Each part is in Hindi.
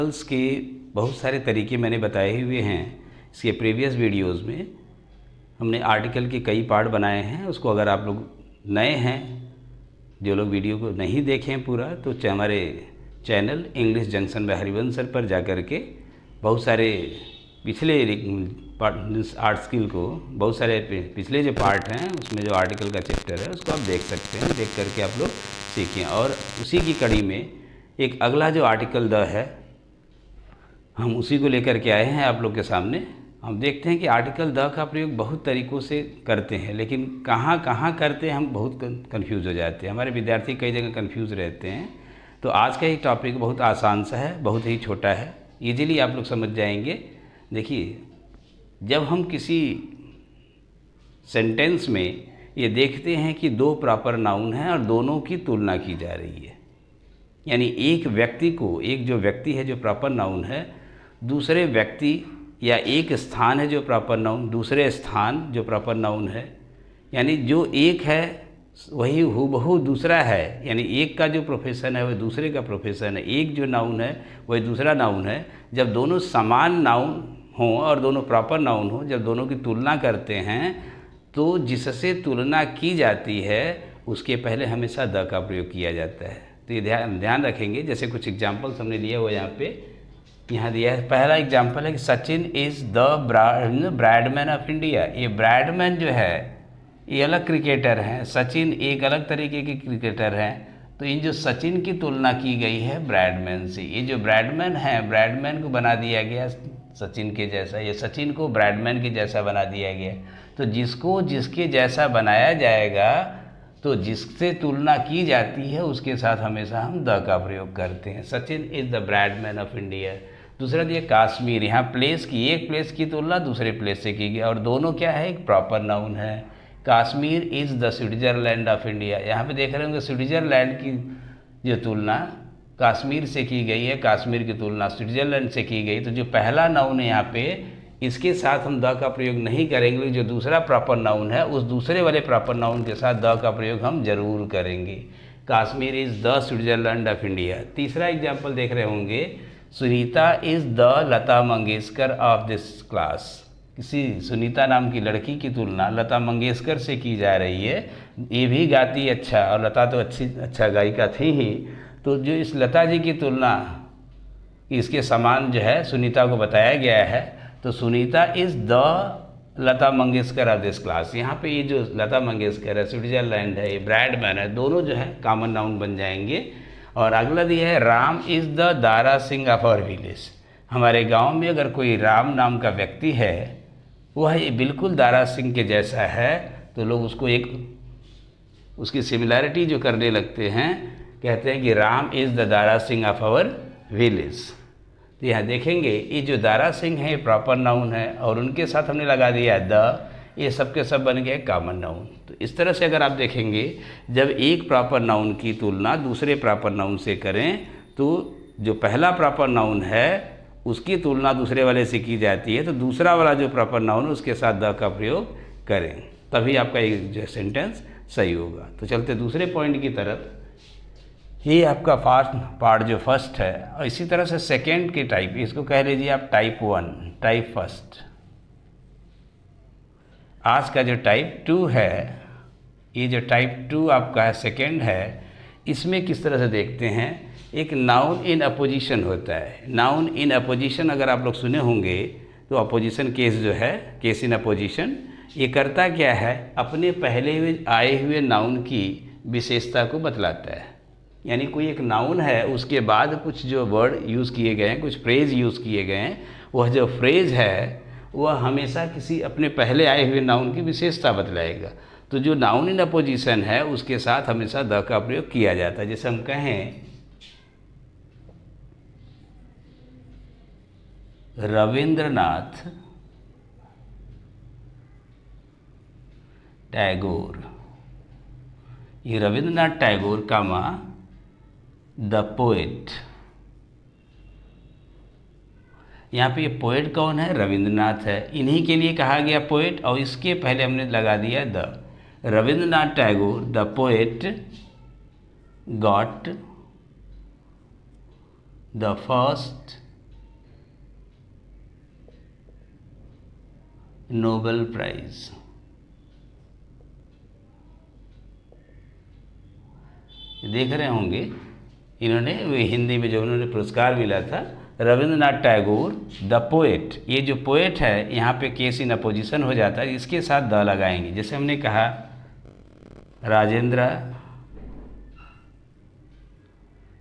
आर्टिकल्स के बहुत सारे तरीके मैंने बताए हुए हैं। इसके प्रीवियस वीडियोस में हमने आर्टिकल के कई पार्ट बनाए हैं। उसको अगर आप लोग नए हैं, जो लोग वीडियो को नहीं देखे हैं पूरा, तो हमारे channel English junction by Harivansh sir पर जा कर के बहुत सारे पिछले आर्ट स्किल को बहुत सारे पिछले जो पार्ट हैं उसमें जो आर्टिकल का चैप्टर है उसको आप देख सकते हैं। देख करके आप लोग सीखें। और उसी की कड़ी में एक अगला जो आर्टिकल द है, हम उसी को लेकर के आए हैं आप लोग के सामने। हम देखते हैं कि आर्टिकल द का प्रयोग बहुत तरीक़ों से करते हैं, लेकिन कहाँ कहाँ करते हैं हम बहुत कंफ्यूज हो जाते हैं। हमारे विद्यार्थी कई जगह कंफ्यूज रहते हैं। तो आज का ये टॉपिक बहुत आसान सा है, बहुत ही छोटा है, ईजीली आप लोग समझ जाएंगे। देखिए, जब हम किसी सेंटेंस में ये देखते हैं कि दो प्रॉपर नाउन हैं और दोनों की तुलना की जा रही है, यानी एक व्यक्ति को, एक जो व्यक्ति है जो प्रॉपर नाउन है, दूसरे व्यक्ति या एक स्थान है जो प्रॉपर नाउन, दूसरे स्थान जो प्रॉपर नाउन है, यानी जो एक है वही हूबहू दूसरा है, यानी एक का जो प्रोफेशन है वह दूसरे का प्रोफेशन है, एक जो नाउन है वही दूसरा नाउन है। जब दोनों समान नाउन हों और दोनों प्रॉपर नाउन हों, जब दोनों की तुलना करते हैं तो जिससे तुलना की जाती है उसके पहले हमेशा द का प्रयोग किया जाता है। तो ये ध्यान रखेंगे। जैसे कुछ एग्जाम्पल्स हमने लिए हुए यहाँ दिया है। पहला एग्जाम्पल है कि Sachin is the Bradman of India. ये ब्रैडमैन जो है ये अलग क्रिकेटर हैं, सचिन एक अलग तरीके के क्रिकेटर हैं। तो इन जो सचिन की तुलना की गई है ब्रैडमैन से, ये जो ब्रैडमैन है, ब्रैडमैन को बना दिया गया सचिन के जैसा, ये सचिन को ब्रैडमैन के जैसा बना दिया गया। तो जिसको जिसके जैसा बनाया जाएगा, तो जिससे तुलना की जाती है उसके साथ हमेशा हम द का प्रयोग करते हैं। Sachin is the Bradman of India. दूसरा दिया काश्मीर। यहाँ प्लेस की, एक प्लेस की तुलना दूसरे प्लेस से की गई और दोनों क्या है, एक प्रॉपर नाउन है। Kashmir is the Switzerland of India. यहाँ पे देख रहे होंगे स्विट्ज़रलैंड की जो तुलना कश्मीर से की गई है, कश्मीर की तुलना स्विट्ज़रलैंड से की गई। तो जो पहला नाउन है यहाँ पे, इसके साथ हम द का प्रयोग नहीं करेंगे। जो दूसरा प्रॉपर नाउन है उस दूसरे वाले प्रॉपर नाउन के साथ द का प्रयोग हम जरूर करेंगे। Kashmir is the Switzerland of India. तीसरा एग्जाम्पल देख रहे होंगे, Sunita is the Lata Mangeshkar of this class. किसी सुनीता नाम की लड़की की तुलना लता मंगेशकर से की जा रही है। ये भी गाती अच्छा, और लता तो अच्छा गायिका थी ही। तो जो इस लता जी की तुलना इसके समान जो है सुनीता को बताया गया है। तो Sunita is the Lata Mangeshkar of this class. यहाँ पे ये जो लता मंगेशकर है, स्विट्ज़रलैंड है, ये ब्रैडमैन है, दोनों जो है कॉमन नाउन बन जाएंगे। और अगला दिया है Ram is the Dara Singh of our village. हमारे गांव में अगर कोई राम नाम का व्यक्ति है, वह बिल्कुल दारा सिंह के जैसा है, तो लोग उसको एक उसकी सिमिलैरिटी जो करने लगते हैं, कहते हैं कि Ram is the Dara Singh of our village. तो यहाँ देखेंगे ये जो दारा सिंह है ये प्रॉपर नाउन है और उनके साथ हमने लगा दिया द, ये सब के सब बन गए कॉमन नाउन। तो इस तरह से अगर आप देखेंगे, जब एक प्रॉपर नाउन की तुलना दूसरे प्रॉपर नाउन से करें, तो जो पहला प्रॉपर नाउन है उसकी तुलना दूसरे वाले से की जाती है, तो दूसरा वाला जो प्रॉपर नाउन है उसके साथ द का प्रयोग करें, तभी आपका एक जो सेंटेंस सही होगा। तो चलते दूसरे पॉइंट की तरफ। ये आपका फास्ट पार्ट जो फर्स्ट है, और इसी तरह से सेकेंड की टाइप, इसको कह लीजिए आप टाइप 1, टाइप फर्स्ट। आज का जो टाइप 2 है, ये जो टाइप 2 आपका है, सेकेंड है, इसमें किस तरह से देखते हैं, एक नाउन इन अपोजिशन होता है। नाउन इन अपोजिशन अगर आप लोग सुने होंगे तो अपोजिशन केस जो है, केस इन अपोजिशन, ये करता क्या है, अपने पहले हुए आए हुए नाउन की विशेषता को बतलाता है। यानी कोई एक नाउन है, उसके बाद कुछ जो वर्ड यूज़ किए गए हैं, कुछ फ्रेज यूज़ किए गए हैं, वह जो फ्रेज है वह हमेशा किसी अपने पहले आए हुए नाउन की विशेषता बतलाएगा। तो जो नाउन इन अपोजिशन है उसके साथ हमेशा द का प्रयोग किया जाता है। जैसे हम कहें रविंद्रनाथ टैगोर। ये रविंद्रनाथ टैगोर कामा द पोएट। यहाँ पे ये पोएट कौन है, रविंद्रनाथ है, इन्हीं के लिए कहा गया पोएट, और इसके पहले हमने लगा दिया the. Rabindranath Tagore the poet got the first Nobel prize. देख रहे होंगे इन्होंने हिंदी में जो उन्होंने पुरस्कार मिला था, रविंद्रनाथ टैगोर द पोएट। ये जो पोएट है यहाँ पे केस इन अपोजिशन हो जाता है, इसके साथ द लगाएंगे। जैसे हमने कहा राजेंद्र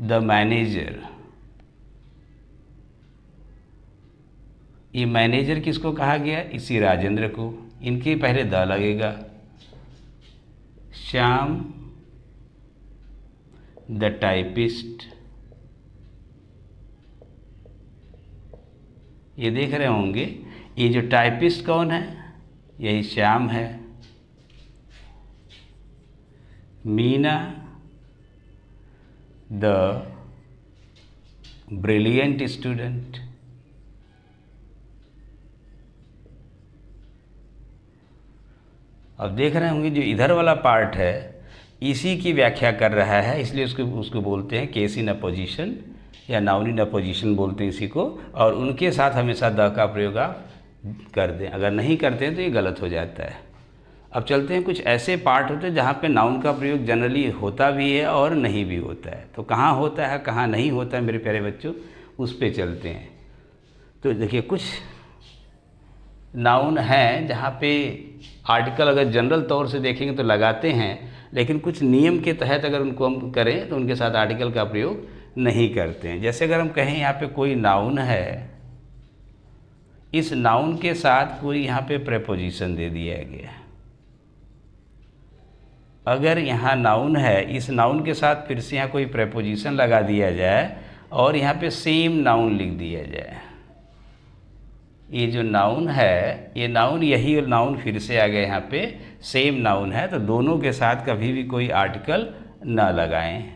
द मैनेजर, ये मैनेजर किसको कहा गया? इसी राजेंद्र को, इनके पहले द लगेगा। श्याम द टाइपिस्ट, ये देख रहे होंगे ये जो टाइपिस्ट कौन है? यही श्याम है। मीना द ब्रिलियंट स्टूडेंट, अब देख रहे होंगे जो इधर वाला पार्ट है इसी की व्याख्या कर रहा है, इसलिए उसको बोलते हैं केस इन अपोजिशन या नाउन इन अपोजिशन बोलते हैं इसी को। और उनके साथ हमेशा द का प्रयोग आप कर दें, अगर नहीं करते हैं तो ये गलत हो जाता है। अब चलते हैं, कुछ ऐसे पार्ट होते हैं जहाँ पे नाउन का प्रयोग जनरली होता भी है और नहीं भी होता है। तो कहाँ होता है कहाँ नहीं होता है मेरे प्यारे बच्चों, उस पे चलते हैं। तो देखिए कुछ नाउन हैं जहाँ पे आर्टिकल अगर जनरल तौर से देखेंगे तो लगाते हैं, लेकिन कुछ नियम के तहत अगर उनको हम करें तो उनके साथ आर्टिकल का प्रयोग नहीं करते हैं। जैसे अगर हम कहें यहाँ पे कोई नाउन है, इस नाउन के साथ कोई यहाँ पे प्रेपोजिशन दे दिया गया। अगर यहाँ नाउन है, इस नाउन के साथ फिर से यहाँ कोई प्रेपोजिशन लगा दिया जाए और यहाँ पे सेम नाउन लिख दिया जाए, ये जो नाउन है ये नाउन, यही नाउन फिर से आ गया यहाँ पे सेम नाउन है, तो दोनों के साथ कभी भी कोई आर्टिकल ना लगाएं।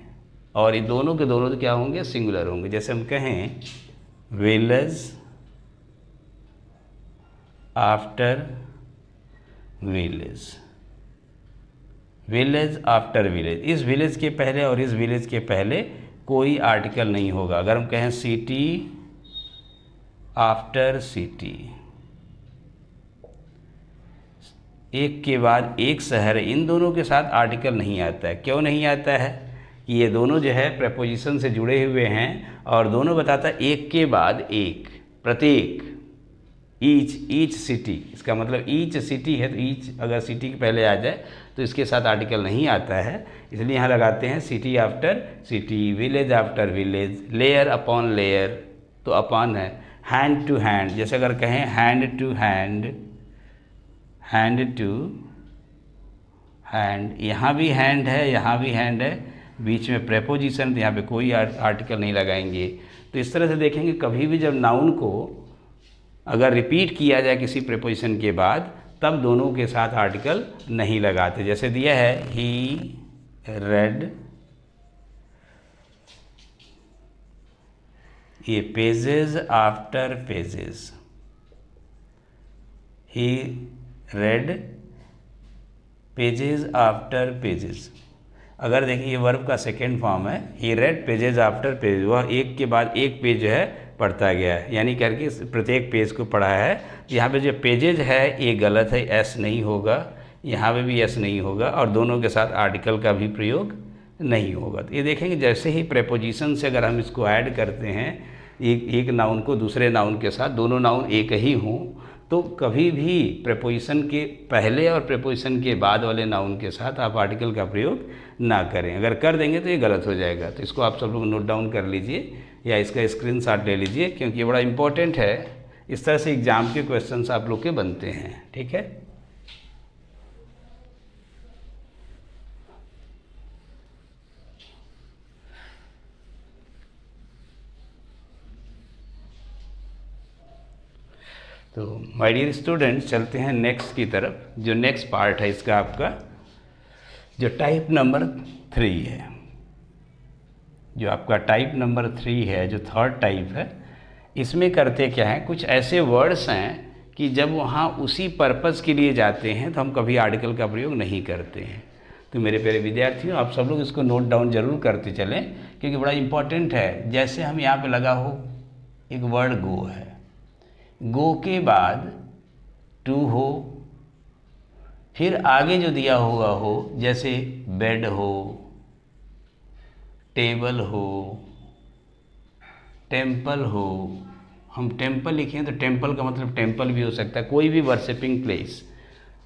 और ये दोनों के दोनों तो क्या होंगे? सिंगुलर होंगे। जैसे हम कहें village after village, village after village, इस विलेज के पहले और इस विलेज के पहले कोई आर्टिकल नहीं होगा। अगर हम कहें सिटी आफ्टर सिटी, एक के बाद एक शहर, इन दोनों के साथ आर्टिकल नहीं आता है। क्यों नहीं आता है? कि ये दोनों जो है प्रेपोजिशन से जुड़े हुए हैं और दोनों बताता है एक के बाद एक, प्रत्येक, ईच सिटी, इसका मतलब ईच सिटी है तो ईच अगर सिटी के पहले आ जाए तो इसके साथ आर्टिकल नहीं आता है, इसलिए यहाँ लगाते हैं city after city, village after village, layer upon layer, तो अपॉन है। हैंड टू हैंड, जैसे अगर कहें hand to hand, hand to hand, यहाँ भी हैंड है यहाँ भी हैंड है, बीच में प्रेपोजिशन, तो यहाँ पे कोई आर्टिकल नहीं लगाएंगे। तो इस तरह से देखेंगे कभी भी जब नाउन को अगर रिपीट किया जाए किसी प्रेपोजिशन के बाद, तब दोनों के साथ आर्टिकल नहीं लगाते। जैसे दिया है ही रेड, ये पेजेस आफ्टर पेजेस, ही रेड पेजेस आफ्टर पेजेस। अगर देखिए ये वर्ब का सेकेंड फॉर्म है, ही रेड पेजेस आफ्टर पेजेस, वह एक के बाद एक पेज जो है पढ़ता गया है, यानी करके प्रत्येक पेज को पढ़ा है। यहाँ पे जो पेजेज है ये गलत है, एस नहीं होगा, यहाँ पे भी एस नहीं होगा और दोनों के साथ आर्टिकल का भी प्रयोग नहीं होगा। तो ये देखेंगे जैसे ही प्रेपोजिशन से अगर हम इसको ऐड करते हैं एक नाउन को दूसरे नाउन के साथ, दोनों नाउन एक ही हों, तो कभी भी प्रेपोजिशन के पहले और प्रेपोजिशन के बाद वाले नाउन के साथ आप आर्टिकल का प्रयोग ना करें। अगर कर देंगे तो ये गलत हो जाएगा। तो इसको आप सब लोग नोट डाउन कर लीजिए या इसका स्क्रीनशॉट ले लीजिए, क्योंकि ये बड़ा इंपॉर्टेंट है। इस तरह से एग्ज़ाम के क्वेश्चंस आप लोग के बनते हैं, ठीक है। तो माय डियर स्टूडेंट्स, चलते हैं नेक्स्ट की तरफ। जो नेक्स्ट पार्ट है इसका आपका जो टाइप नंबर 3 है, जो आपका टाइप नंबर 3 है, जो थर्ड टाइप है, इसमें करते क्या है, कुछ ऐसे वर्ड्स हैं कि जब वहाँ उसी पर्पज़ के लिए जाते हैं तो हम कभी आर्टिकल का प्रयोग नहीं करते हैं। तो मेरे प्यारे विद्यार्थियों, आप सब लोग इसको नोट डाउन जरूर करते चलें, क्योंकि बड़ा इम्पोर्टेंट है। जैसे हम यहाँ पे लगा हो एक वर्ड गो है, गो के बाद टू हो, फिर आगे जो दिया हुआ हो, जैसे बेड हो, टेबल हो, टेम्पल हो। हम टेम्पल लिखें तो टेम्पल का मतलब टेम्पल भी हो सकता है, कोई भी वर्शिपिंग प्लेस,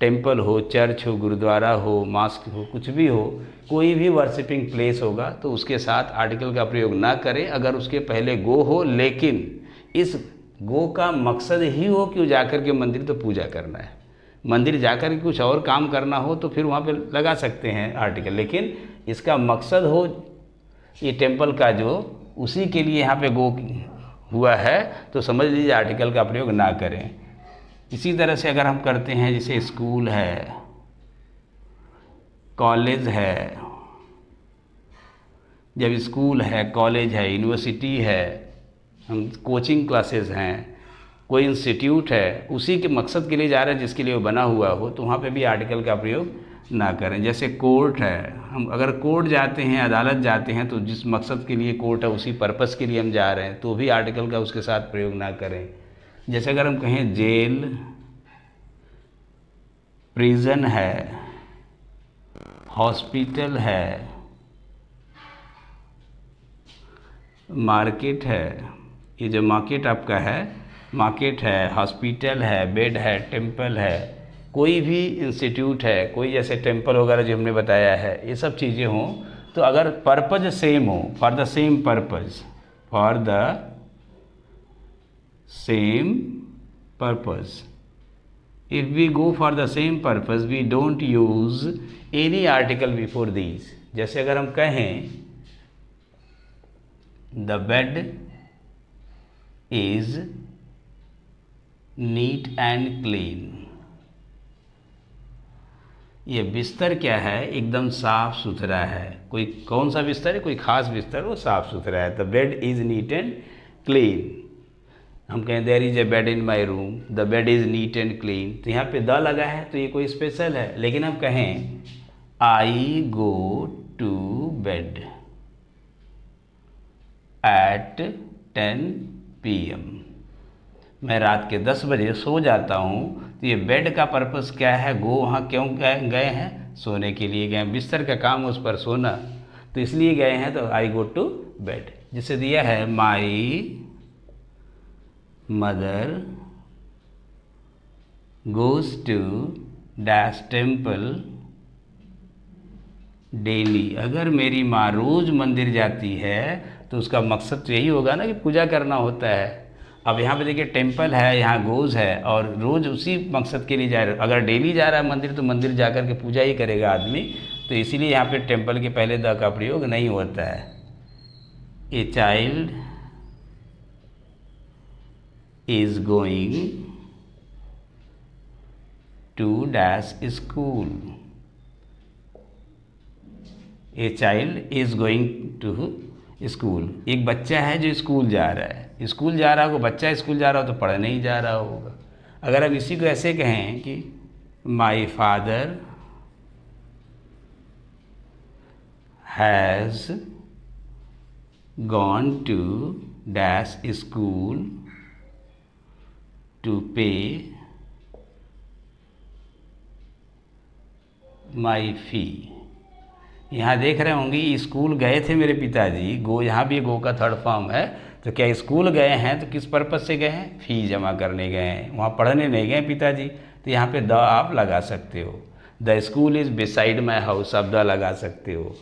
टेम्पल हो, चर्च हो, गुरुद्वारा हो, मास्क हो, कुछ भी हो, कोई भी वर्शिपिंग प्लेस होगा तो उसके साथ आर्टिकल का प्रयोग ना करें अगर उसके पहले गो हो, लेकिन इस गो का मकसद ही हो कि जाकर के मंदिर तो पूजा करना है, मंदिर जाकर के कुछ और काम करना हो तो फिर वहाँ पे लगा सकते हैं आर्टिकल, लेकिन इसका मकसद हो ये टेम्पल का जो, उसी के लिए यहाँ पे गो हुआ है तो समझ लीजिए आर्टिकल का प्रयोग ना करें। इसी तरह से अगर हम करते हैं, जैसे स्कूल है, कॉलेज है, जब स्कूल है, कॉलेज है, यूनिवर्सिटी है, हम कोचिंग क्लासेस हैं, कोई इंस्टीट्यूट है, उसी के मकसद के लिए जा रहे हैं जिसके लिए वो बना हुआ हो, तो वहाँ पे भी आर्टिकल का प्रयोग ना करें। जैसे कोर्ट है, हम अगर कोर्ट जाते हैं, अदालत जाते हैं, तो जिस मकसद के लिए कोर्ट है उसी पर्पस के लिए हम जा रहे हैं, तो भी आर्टिकल का उसके साथ प्रयोग ना करें। जैसे अगर हम कहें जेल, प्रिजन है, हॉस्पिटल है, मार्केट है, ये जो मार्केट आपका है, मार्केट है, हॉस्पिटल है, बेड है, टेम्पल है, कोई भी इंस्टीट्यूट है, कोई जैसे टेम्पल वगैरह जो हमने बताया है, ये सब चीज़ें हों तो अगर पर्पज सेम हो, for the same purpose, for the same purpose, if we go for the same purpose we don't use any article before these। जैसे अगर हम कहें the bed is neat and clean, ये बिस्तर क्या है, एकदम साफ सुथरा है। कोई कौन सा बिस्तर है, कोई खास बिस्तर, वो साफ सुथरा है। The bed is neat and clean. हम कहें there is a bed in my room, the bed is neat and clean, तो यहाँ पे द लगा है तो ये कोई स्पेशल है। लेकिन हम कहें I go to bed at 10 PM, मैं रात के 10 बजे सो जाता हूँ, तो ये बेड का पर्पस क्या है, गो वहाँ क्यों गए हैं, सोने के लिए गए, बिस्तर का काम उस पर सोना, तो इसलिए गए हैं, तो आई गो टू बेड। जिसे दिया है my mother goes to dash temple daily, अगर मेरी माँ रोज़ मंदिर जाती है तो उसका मकसद तो यही होगा ना कि पूजा करना होता है। अब यहाँ पे देखिए टेम्पल है, यहाँ गोज़ है, और रोज़ उसी मकसद के लिए जा रहा है। अगर डेली जा रहा है मंदिर तो मंदिर जा कर के पूजा ही करेगा आदमी, तो इसीलिए यहाँ पे टेम्पल के पहले द का प्रयोग नहीं होता है। A child is going to dash school, a child is going to school, एक बच्चा है जो स्कूल जा रहा है। स्कूल जा रहा होगा, बच्चा स्कूल जा रहा हो तो पढ़ने ही जा रहा होगा। अगर अब इसी को ऐसे कहें कि my father has gone to dash school to pay my फी। यहाँ देख रहे होंगे स्कूल गए थे मेरे पिताजी, गो यहाँ भी गो का थर्ड फॉर्म है, तो क्या स्कूल गए हैं तो किस पर्पज़ से गए हैं, फ़ी जमा करने गए हैं, वहाँ पढ़ने नहीं गए पिताजी, तो यहाँ पे द आप लगा सकते हो। The school is beside my house, आप द लगा सकते हो।